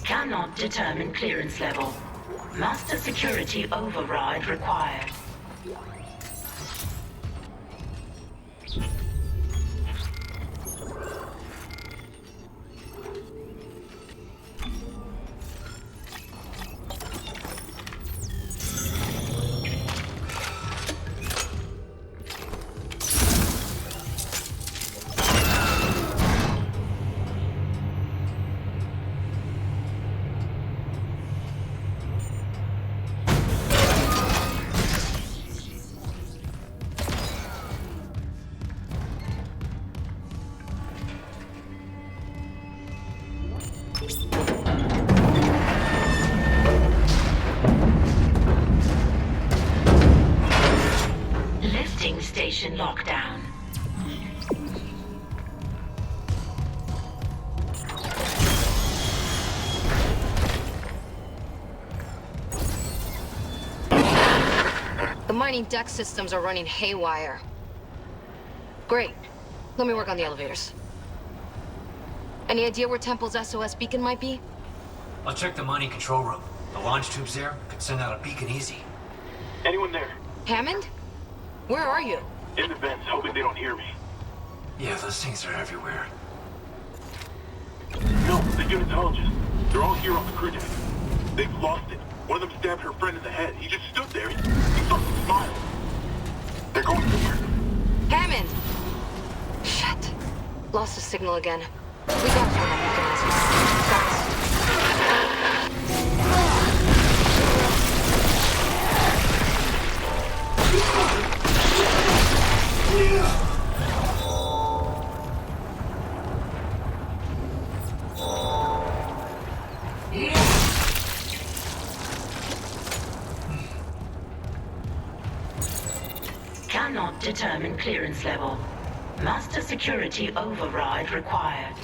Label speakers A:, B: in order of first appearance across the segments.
A: Cannot determine clearance level. Master security override required. Lifting station lockdown.
B: The mining deck systems are running haywire. Great. Let me work on the elevators. Any idea where Temple's SOS beacon might be?
C: I'll check the mining control room. The launch tubes there could send out a beacon easy.
D: Anyone there?
B: Hammond? Where are you?
D: In the vents, hoping they don't hear me.
C: Yeah, those things are everywhere.
D: No, the unitologists. They're all here on the crew deck. They've lost it. One of them stabbed her friend in the head. He just stood there. He fucking smiled. They're going somewhere.
B: Hammond! Shit. Lost the signal again. We gotta find that beacon.
A: Cannot determine clearance level. Master security override required.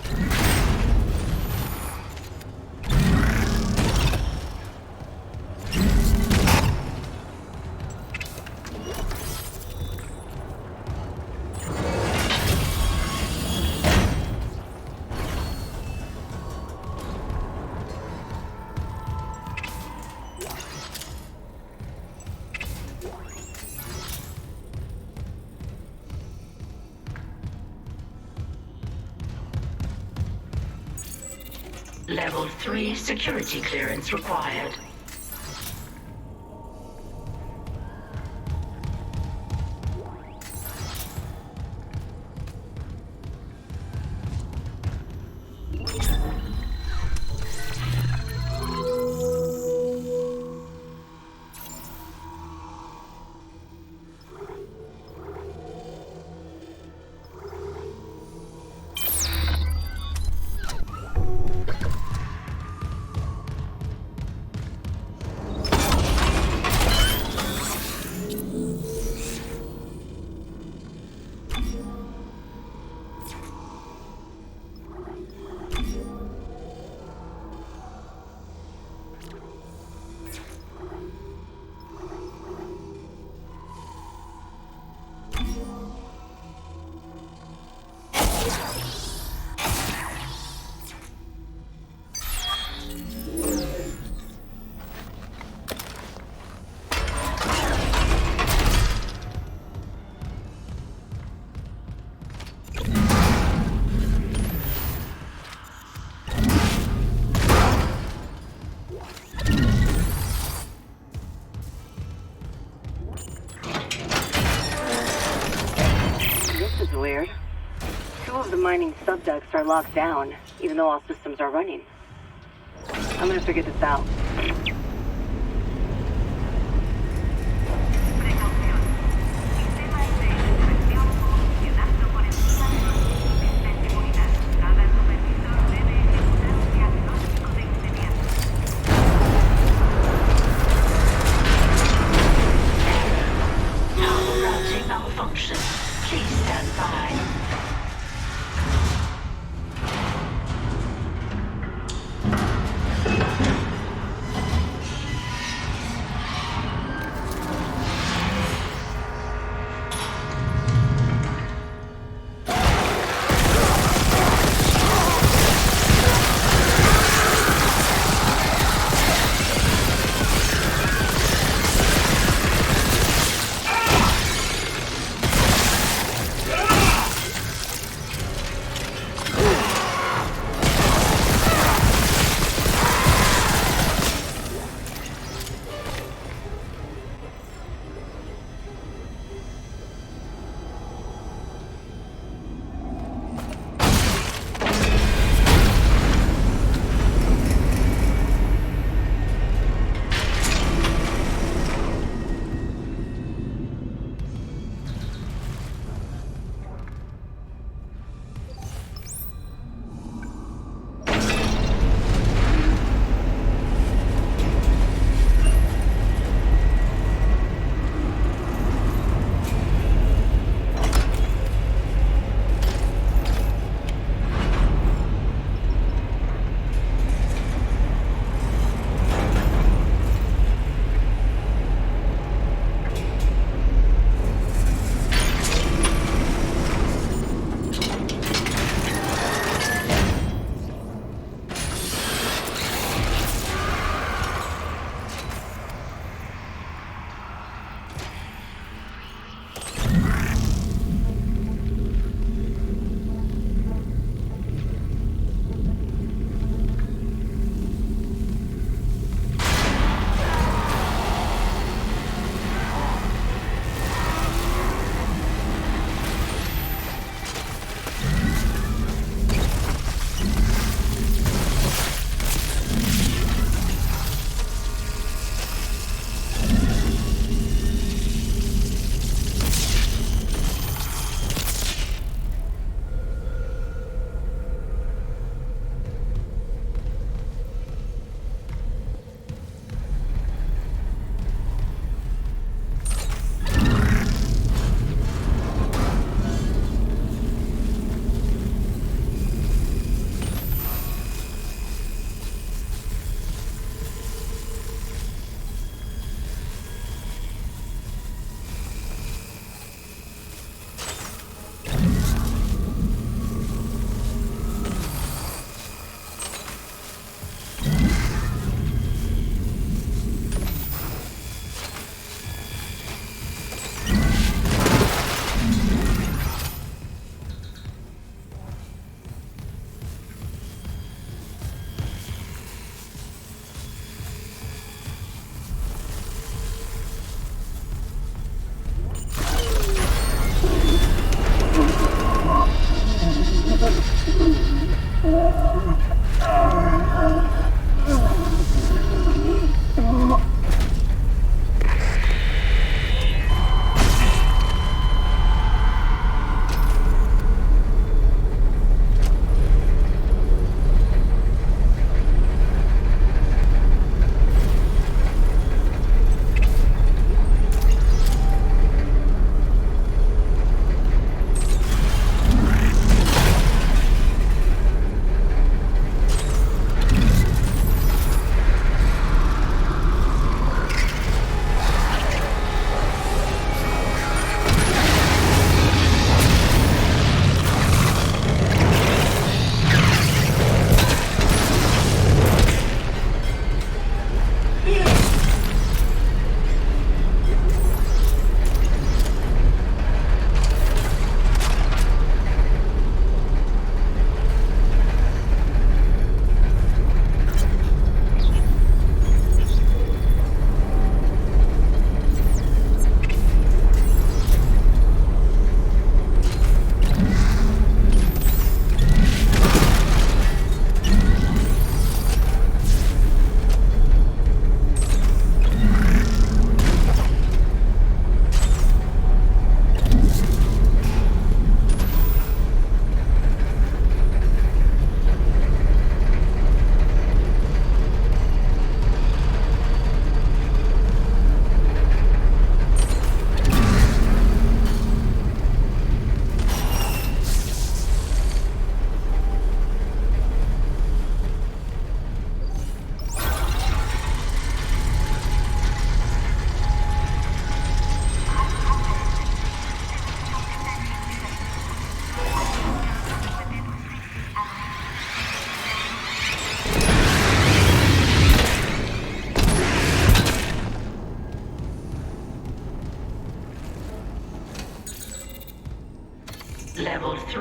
A: Level 3 security clearance required.
E: Weird. Two of the mining subducts are locked down, even though all systems are running. I'm gonna figure this out.
A: Power routing malfunction. Please stand by.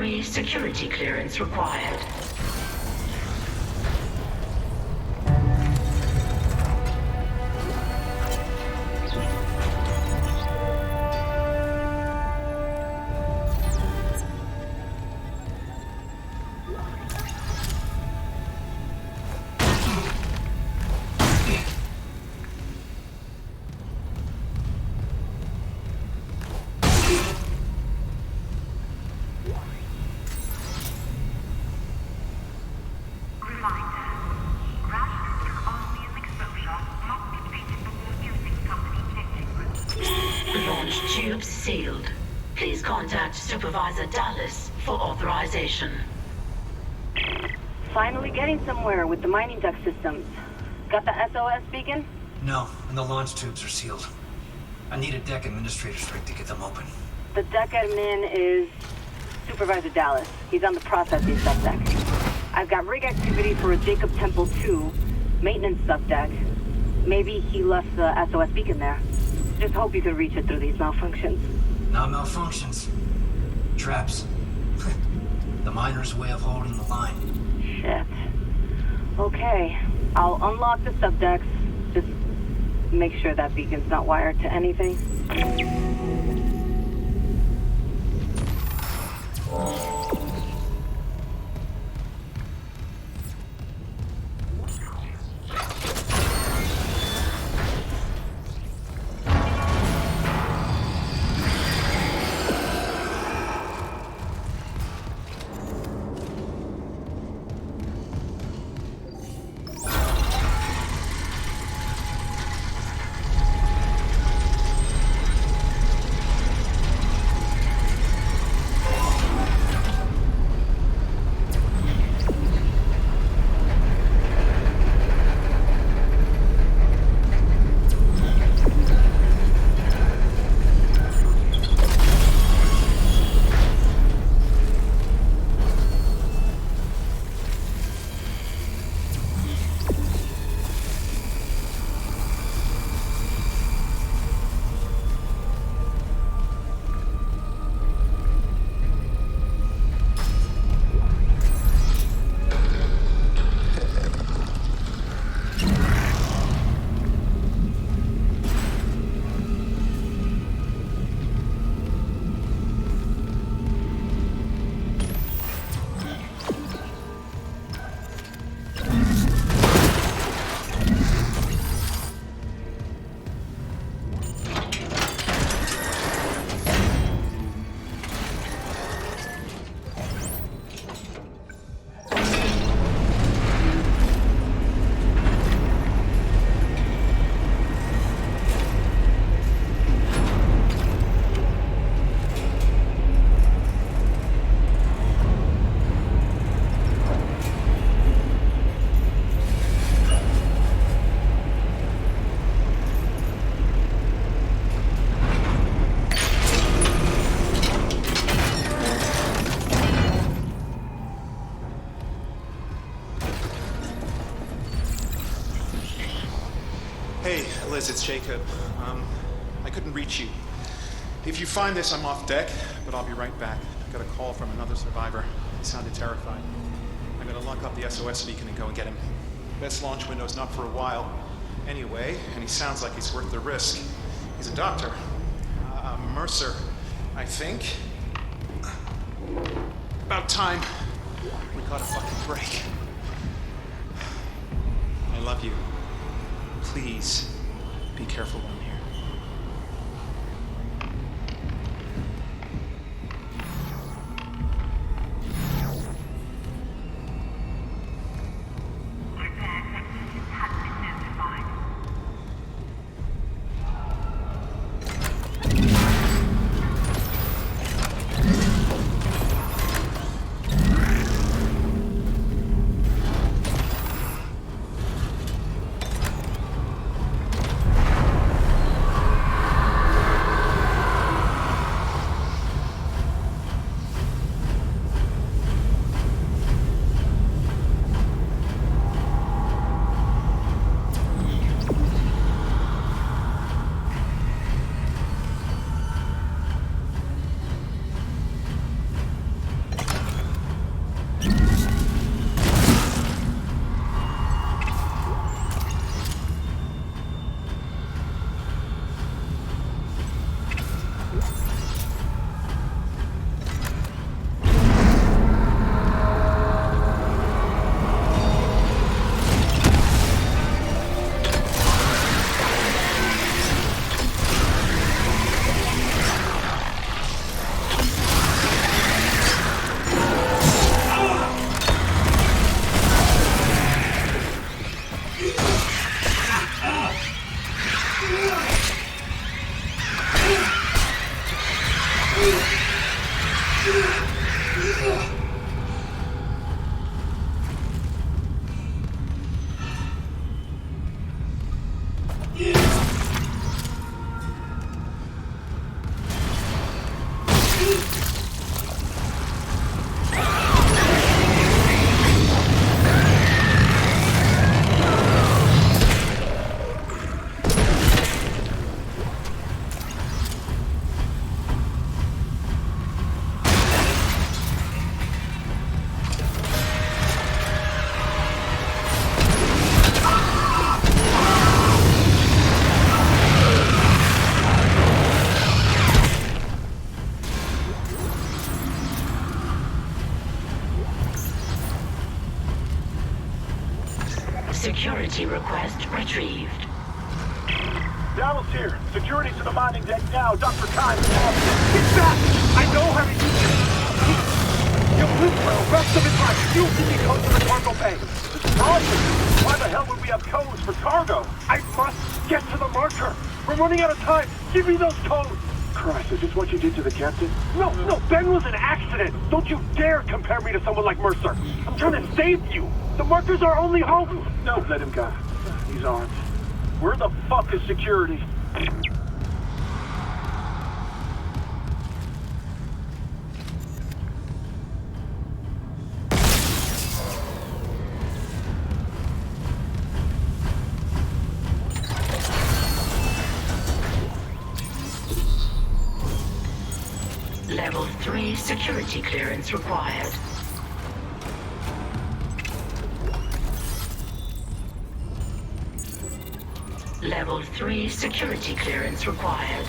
A: Temporary security clearance required. Launch tubes sealed. Please contact Supervisor Dallas for authorization.
E: Finally getting somewhere with the mining duct systems. Got the SOS beacon?
C: No, and the launch tubes are sealed. I need a deck administrator's rig to get them open.
E: The deck admin is Supervisor Dallas. He's on the processing subdeck. I've got rig activity for a Jacob Temple 2 maintenance subdeck. Maybe he left the SOS beacon there. Just hope you can reach it through these malfunctions.
C: Not malfunctions. Traps. The miner's way of holding the line.
E: Shit. Okay. I'll unlock the subdecks. Just make sure that beacon's not wired to anything.
F: Hey, Liz, it's Jacob. I couldn't reach you. If you find this, I'm off deck, but I'll be right back. Got a call from another survivor. He sounded terrified. I'm gonna lock up the SOS beacon and go and get him. Best launch window's not for a while. Anyway, and he sounds like he's worth the risk. He's a doctor. Mercer, I think. About time. We caught a fucking break. I love you. Please, be careful down here.
A: Security request retrieved.
D: Dallas here. Security to the mining deck now. Dr. Kyle. He's back! I know how to use it. He'll live for the rest of his life. You'll see me code to the cargo bay. This is awesome. Why the hell would we have codes for cargo? I must get to the marker. We're running out of time. Give me those codes. Christ, is this what you did to the captain? No, Ben was an accident. Don't you dare compare me to someone like Mercer. I'm trying to save you. The marker's our only hope. No, let him go. He's armed. Where the fuck is security?
A: Level 3 security clearance required. Level 3 security clearance required.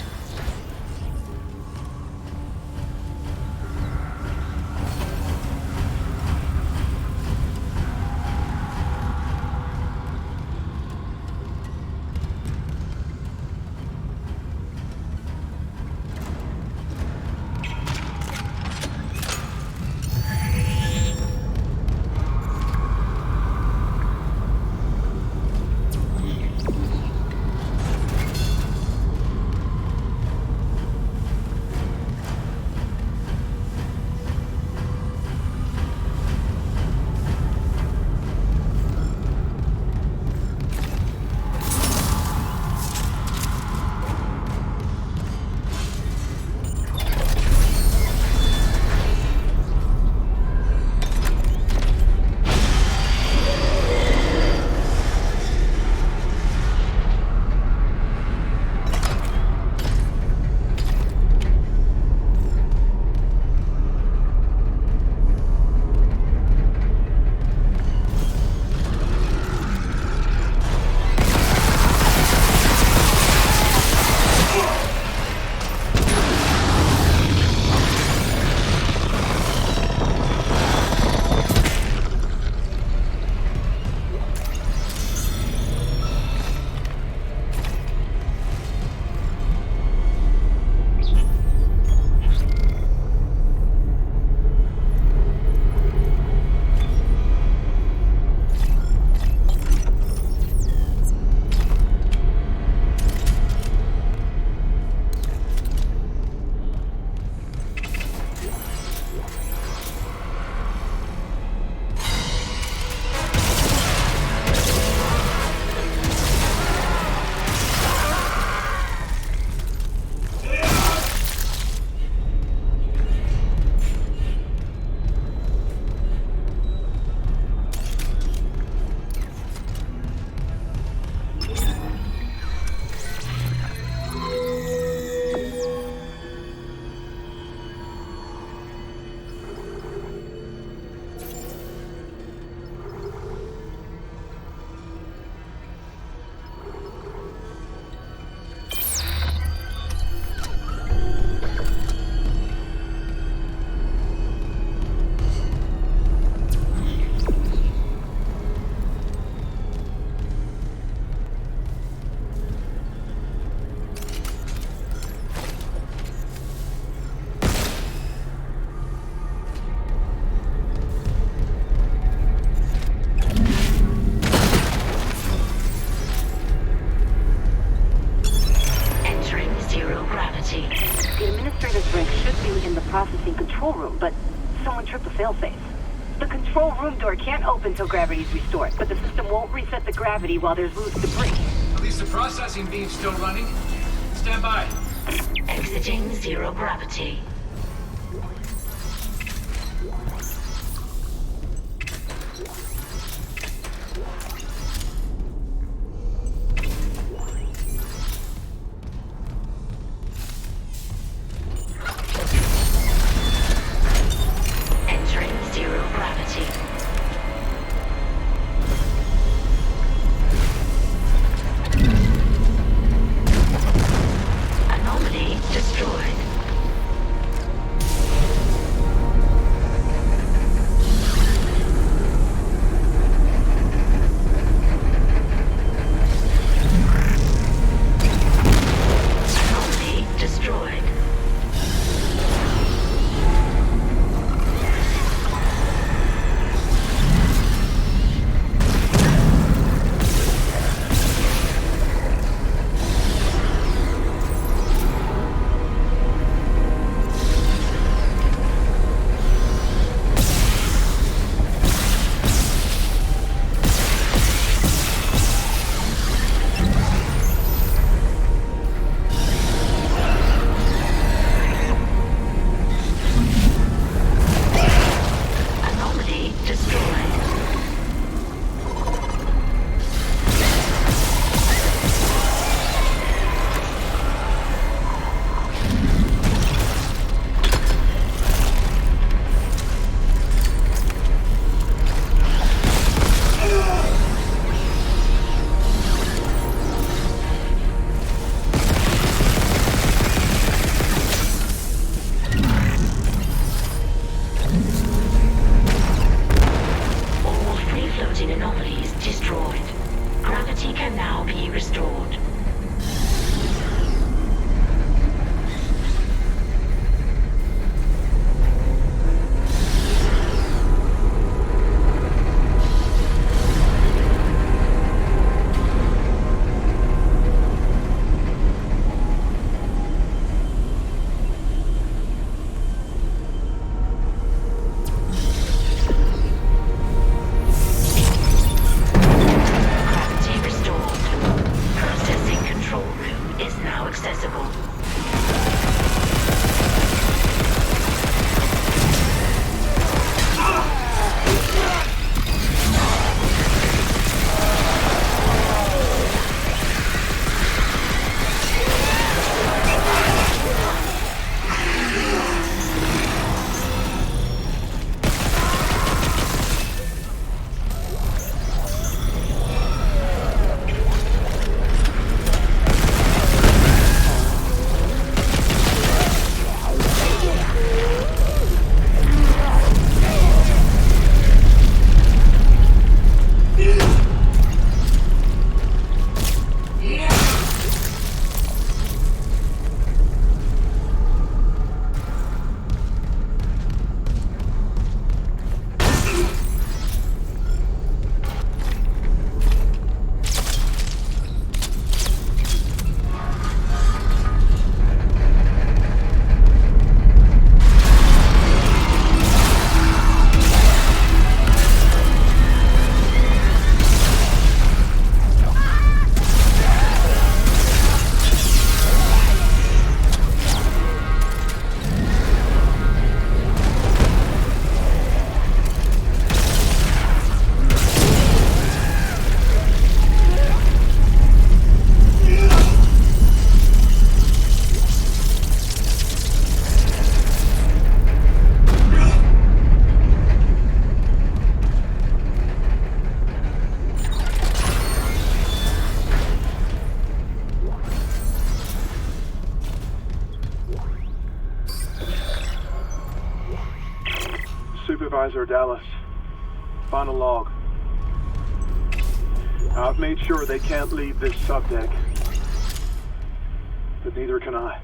E: processing control room, but someone tripped the failsafe. The control room door can't open until gravity is restored, but the system won't reset the gravity while there's loose debris.
C: At least the processing beam's still running. Stand by.
A: Exiting zero gravity. Entering zero gravity. Anomaly destroyed.
D: Supervisor Dallas, final log. I've made sure they can't leave this subdeck. But neither can I.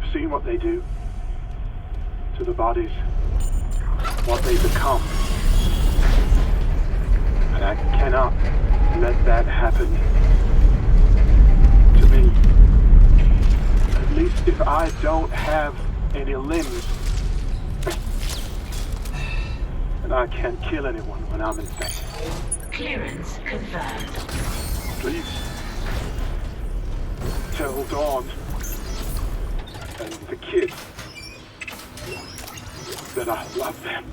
D: I've seen what they do to the bodies, what they become. And I cannot let that happen to me. At least if I don't have any limbs, and I can't kill anyone when I'm infected.
A: Clearance confirmed.
D: Please tell Dawn and the kids that I love them.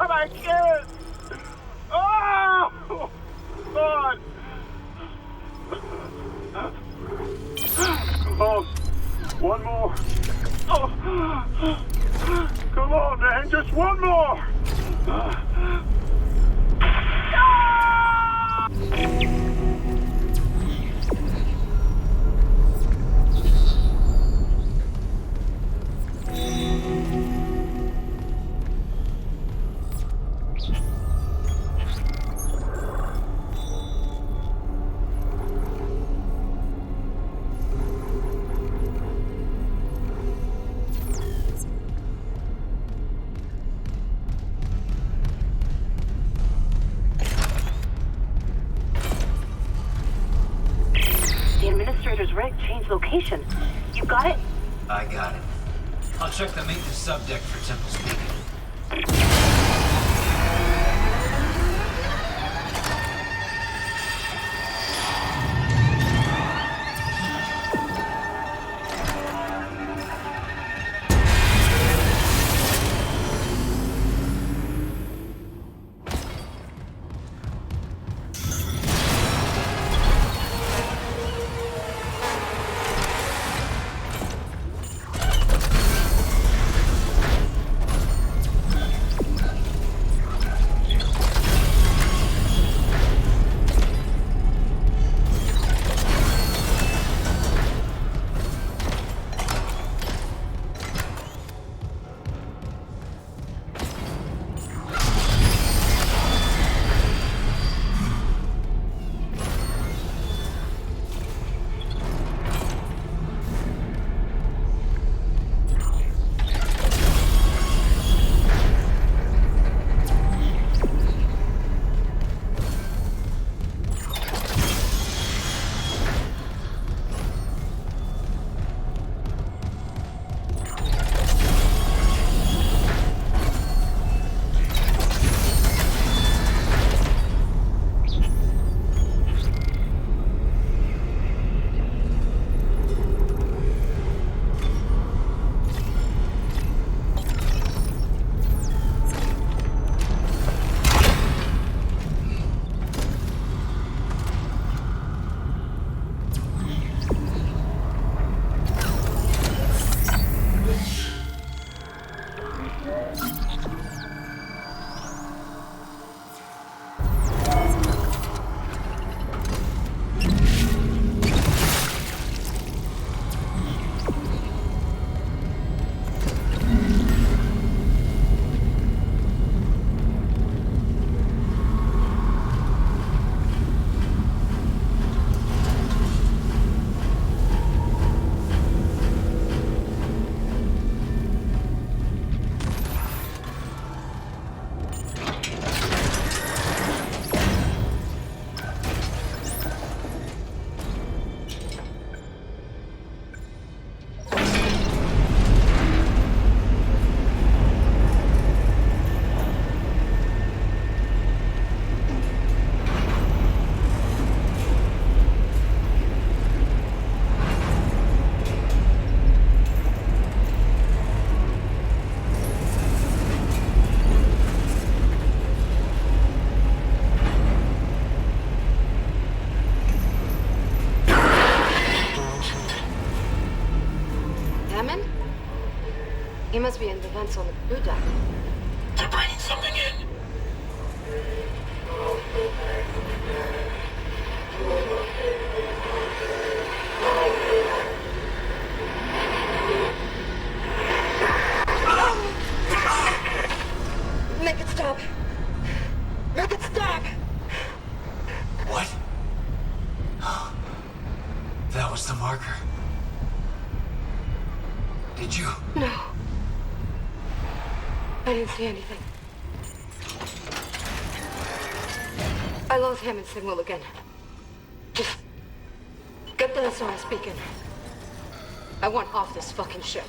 D: My kids! Oh! God! Come on. One more. Oh. Come on, man. Just one more.
E: The administrator's rig changed location. You got it?
C: I got it. I'll check the maintenance subdeck for Temple's Beacon.
B: must be in the vents on the crew deck.
C: They're bringing something in.
B: Make it stop! Make it stop!
C: What? That was the marker. Did you?
B: No. I didn't see anything. I lost Hammond's signal again. Just get the SOS beacon. I want off this fucking ship.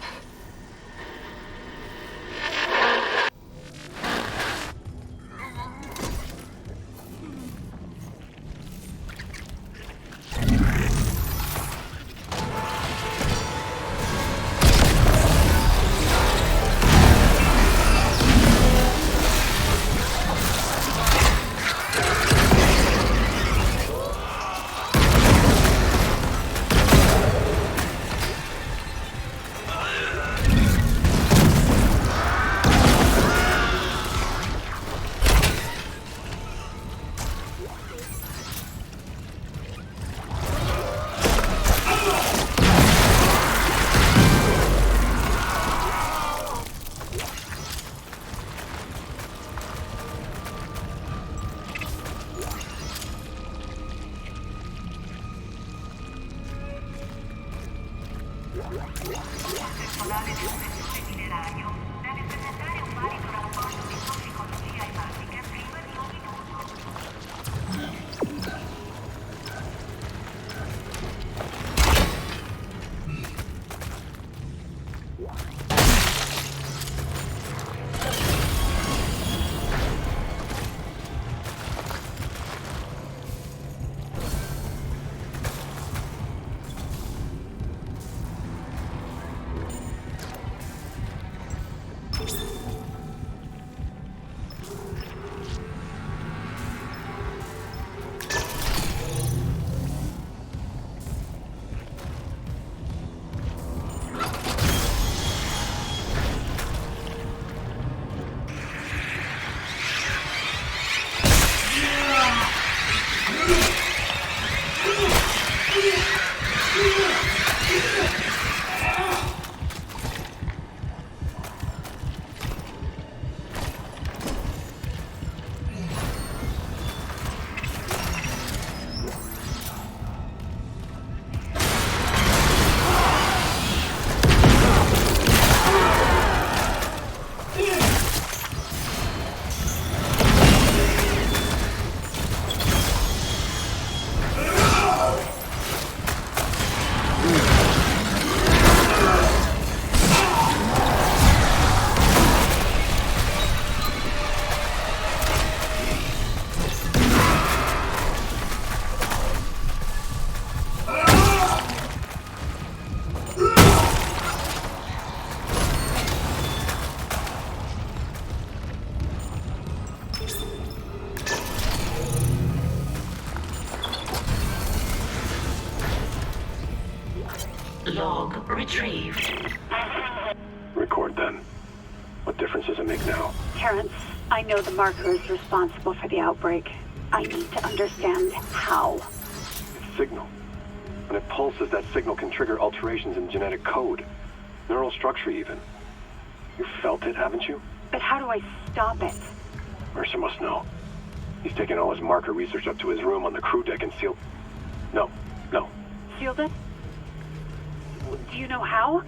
A: Log retrieved.
D: Record then. What difference does it make now?
E: Terrence, I know the marker is responsible for the outbreak. I need to understand how.
D: It's signal. When it pulses, that signal can trigger alterations in genetic code. Neural structure even. You felt it, haven't you?
E: But how do I stop it?
D: Mercer must know. He's taken all his marker research up to his room on the crew deck and sealed... No.
E: Sealed it? Do you know how?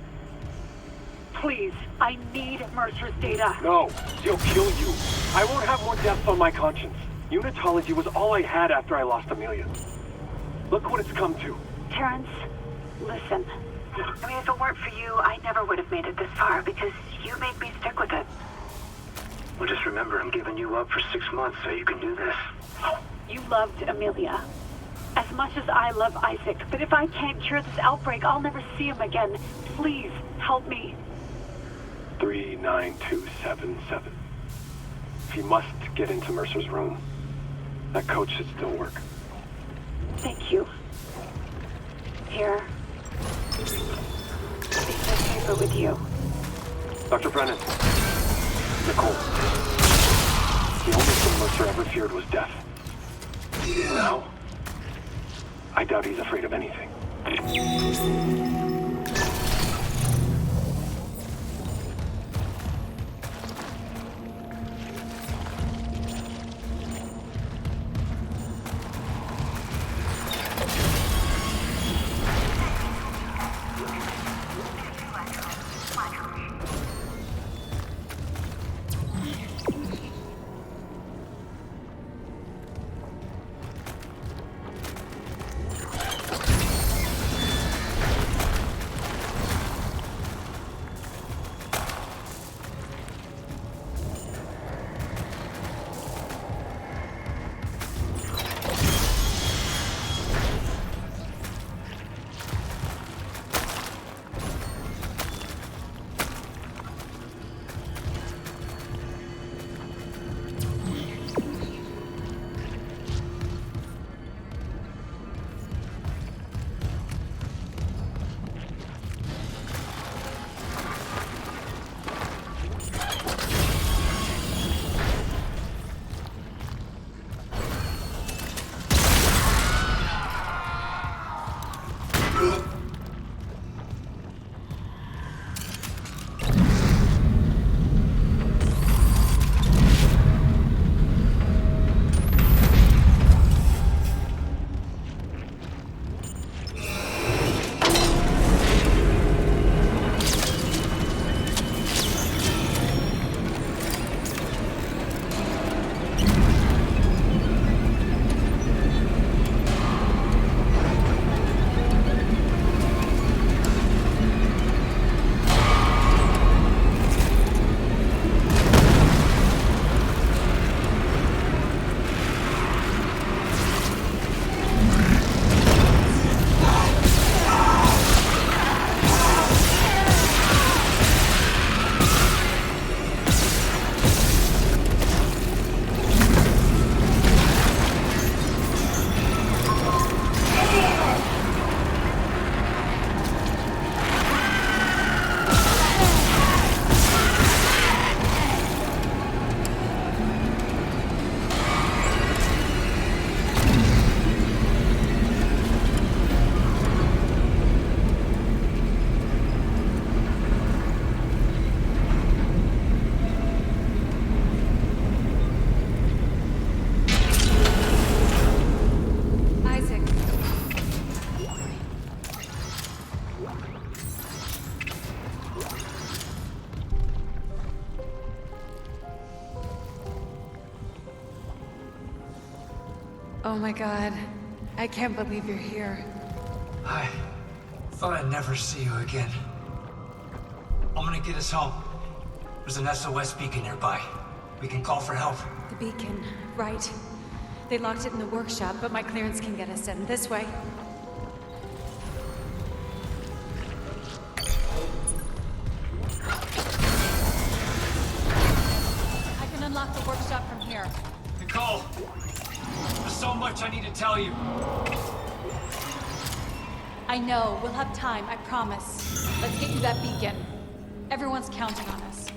E: Please, I need Mercer's data.
D: No, he'll kill you. I won't have more deaths on my conscience. Unitology was all I had after I lost Amelia. Look what it's come to.
E: Terrence, listen. I mean, if it weren't for you, I never would have made it this far because you made me stick with it.
C: Well, just remember, I'm giving you up for 6 months so you can do this.
E: You loved Amelia as much as I love Isaac, but if I can't cure this outbreak, I'll never see him again. Please, help me.
D: 39277. If you must get into Mercer's room, that code should still work.
E: Thank you. Here. Piece of paper with you.
D: Dr. Brennan. Nicole. The only thing Mercer ever feared was death. Now, I doubt he's afraid of anything.
G: Oh my god. I can't believe you're here.
C: I thought I'd never see you again. I'm gonna get us home. There's an SOS beacon nearby. We can call for help.
G: The beacon, right. They locked it in the workshop, but my clearance can get us in. This way. I can unlock the workshop from here.
C: Nicole! There's so much I need to tell you.
G: I know. We'll have time, I promise. Let's get you that beacon. Everyone's counting on us.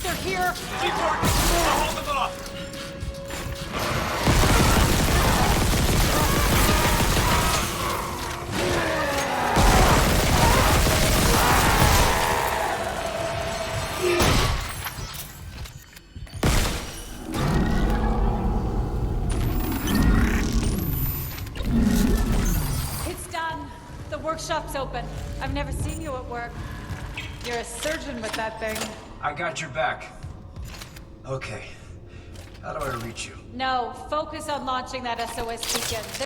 G: They're here!
C: Keep working! Hold them off!
G: It's done. The workshop's open. I've never seen you at work. You're a surgeon with that thing.
C: I got your back. Okay. How do I reach you?
G: No, focus on launching that SOS beacon.